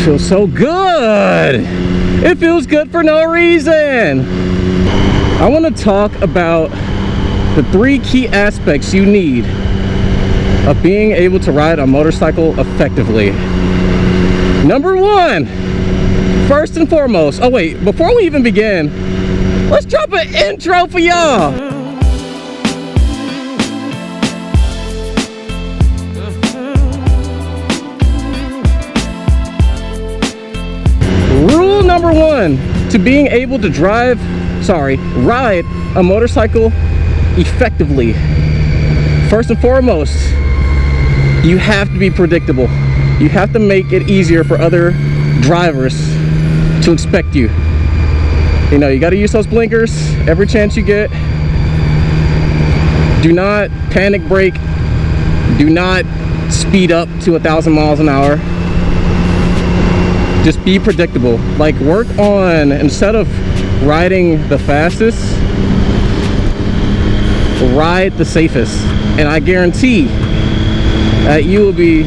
Feels so good. It feels good for no reason. I want to talk about the 3 key aspects you need of being able to ride a motorcycle effectively. Number 1, first and foremost. Oh wait, before we even begin, let's drop an intro for y'all. Rule number 1 to being able to ride a motorcycle effectively. First and foremost, you have to be predictable. You have to make it easier for other drivers to expect you. You know, you got to use those blinkers every chance you get. Do not panic brake. Do not speed up to 1,000 miles an hour. Just be predictable. Like, work on, instead of riding the fastest, ride the safest. And I guarantee that you will be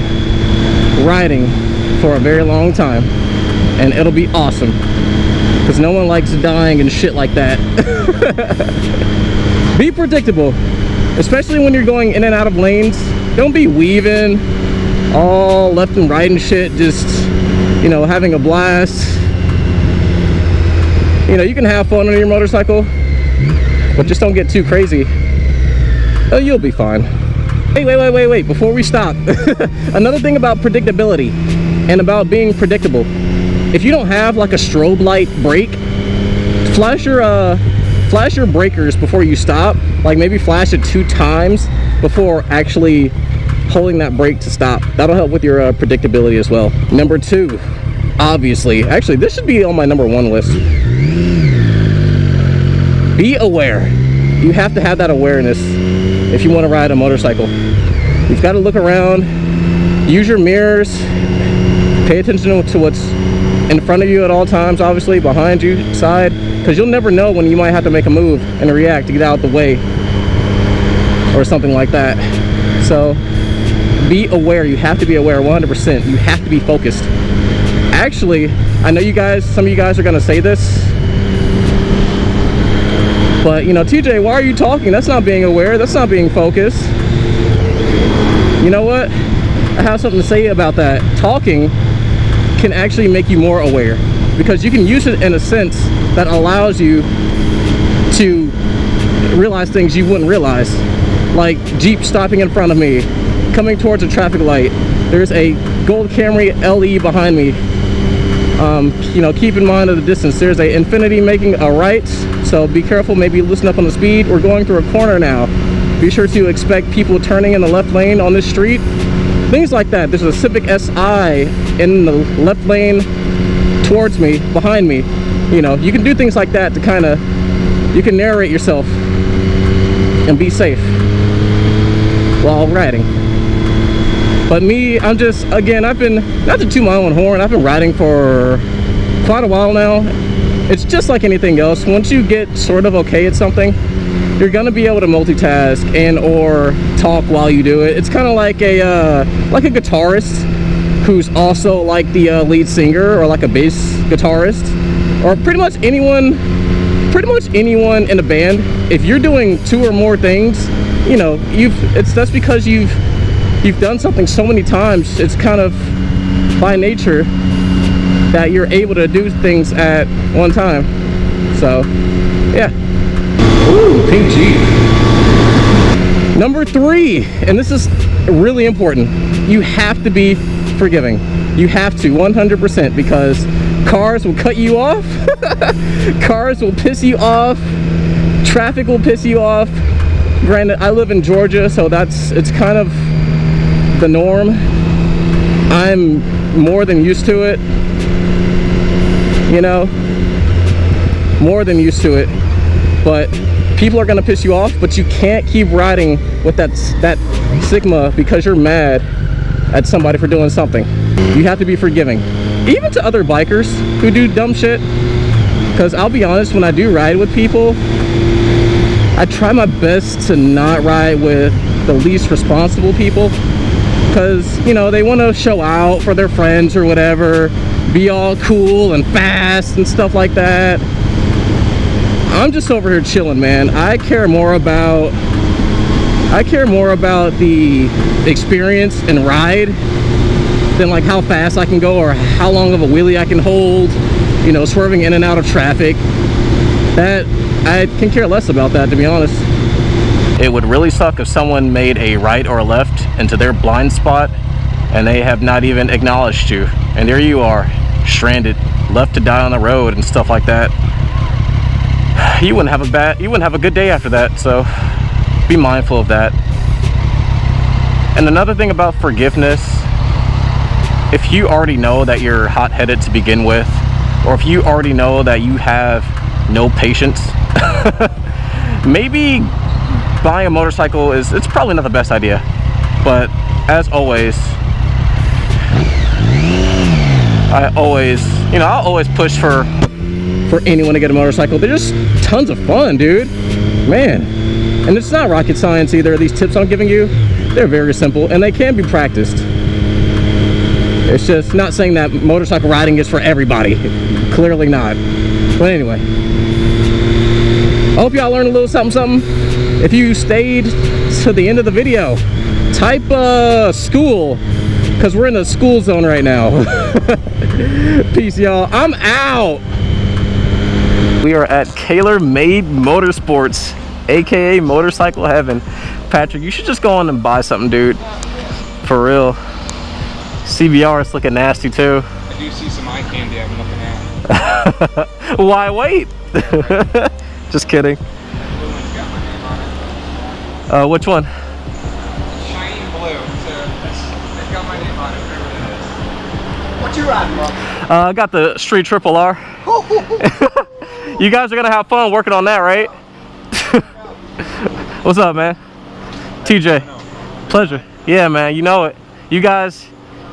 riding for a very long time, and it'll be awesome, because no one likes dying and shit like that. Be predictable, especially when you're going in and out of lanes. Don't be weaving all left and right and shit, just, you know, having a blast. You know, you can have fun on your motorcycle, but just don't get too crazy. Oh, you'll be fine. Hey, wait, before we stop. Another thing about predictability and about being predictable. If you don't have like a strobe light brake, flash your breakers before you stop. Like, maybe flash it 2 times before actually holding that brake to stop. That'll help with your predictability as well. Number 2, obviously, actually this should be on my number 1 list. Be aware. You have to have that awareness if you want to ride a motorcycle. You've got to look around, use your mirrors, pay attention to what's in front of you at all times, obviously, behind you, side, because you'll never know when you might have to make a move and react to get out of the way or something like that. So be aware. You have to be aware 100%. You have to be focused. Actually, I know you guys, some of you guys are going to say this, but, you know, TJ, why are you talking? That's not being aware. That's not being focused. You know what? I have something to say about that. Talking can actually make you more aware, because you can use it in a sense that allows you to realize things you wouldn't realize. Like Jeep stopping in front of me, coming towards a traffic light. There's a gold Camry LE behind me. You know, keep in mind of the distance. There's a Infinity making a right, so be careful. Maybe loosen up on the speed. We're going through a corner now. Be sure to expect people turning in the left lane on this street. Things like that. There's a Civic SI in the left lane towards me, behind me. You know, you can do things like that to kind of, you can narrate yourself and be safe while riding. But me, I'm just, again, I've been, not to toot my own horn, I've been riding for quite a while now. It's just like anything else. Once you get sort of okay at something, you're gonna be able to multitask and or talk while you do it. It's kind of like a guitarist who's also like the lead singer, or like a bass guitarist, or pretty much anyone in a band. If you're doing 2 or more things, you know, that's because you've done something so many times. It's kind of by nature that you're able to do things at one time. So yeah. Ooh, pink Jeep. Number 3, and this is really important, you have to be forgiving. You have to, 100%, because cars will cut you off. Cars will piss you off. Traffic will piss you off. Granted, I live in Georgia, so it's kind of the norm. I'm more than used to it, you know, more than used to it. But people are gonna piss you off, but you can't keep riding with that stigma because you're mad at somebody for doing something. You have to be forgiving, even to other bikers who do dumb shit. Because I'll be honest, when I do ride with people, I try my best to not ride with the least responsible people, because, you know, they want to show out for their friends or whatever. be all cool and fast and stuff like that. I'm just over here chilling, man. I care more about the experience and ride than like how fast I can go or how long of a wheelie I can hold, you know, swerving in and out of traffic. That I can care less about that, to be honest. It would really suck if someone made a right or a left into their blind spot and they have not even acknowledged you, and there you are, stranded, left to die on the road and stuff like that. You wouldn't have a good day after that, so be mindful of that. And another thing about forgiveness, if you already know that you're hot-headed to begin with, or if you already know that you have no patience, maybe buying a motorcycle it's probably not the best idea. But as always, I'll always push for anyone to get a motorcycle. They're just tons of fun, dude, man. And it's not rocket science either. These tips I'm giving you, they're very simple and they can be practiced. It's just not saying that motorcycle riding is for everybody. Clearly not. But anyway, I hope y'all learned a little something. If you stayed to the end of the video, type school, because we're in the school zone right now. Peace, y'all. I'm out. We are at Kaler Made Motorsports, aka Motorcycle Heaven. Patrick, you should just go on and buy something, dude. For real. CBR is looking nasty too. I do see some eye candy I'm looking at. Why wait? Just kidding. Which one? Shiny blue. It's got my name on it. What you riding, bro? I got the Street Triple R. You guys are gonna have fun working on that, right? What's up, man? TJ. Pleasure. Yeah, man. You know it. You guys,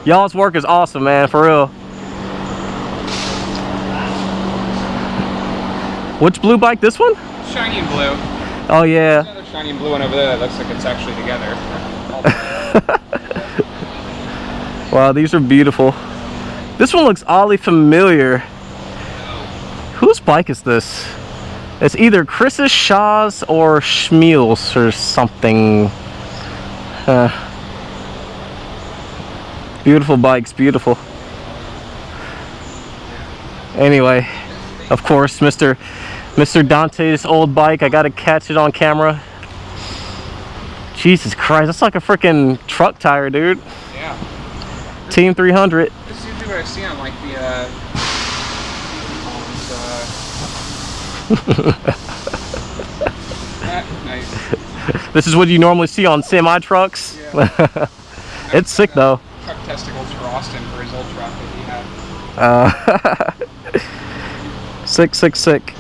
y'all's work is awesome, man. For real. Which blue bike? This one? Shiny and blue. Oh yeah. There's another shiny and blue one over there that looks like it's actually together. Wow, these are beautiful. This one looks oddly familiar. Whose bike is this? It's either Chris's, Shaw's, or Schmiel's or something. Beautiful bikes, beautiful. Anyway, of course, Mr. Dante's old bike. I gotta catch it on camera. Jesus Christ, that's like a freaking truck tire, dude. Yeah. Team 300. This is usually what I see on like the nice. This is what you normally see on semi trucks. Yeah. It's sick though. Truck testicles for Austin for his old truck that he had. Sick.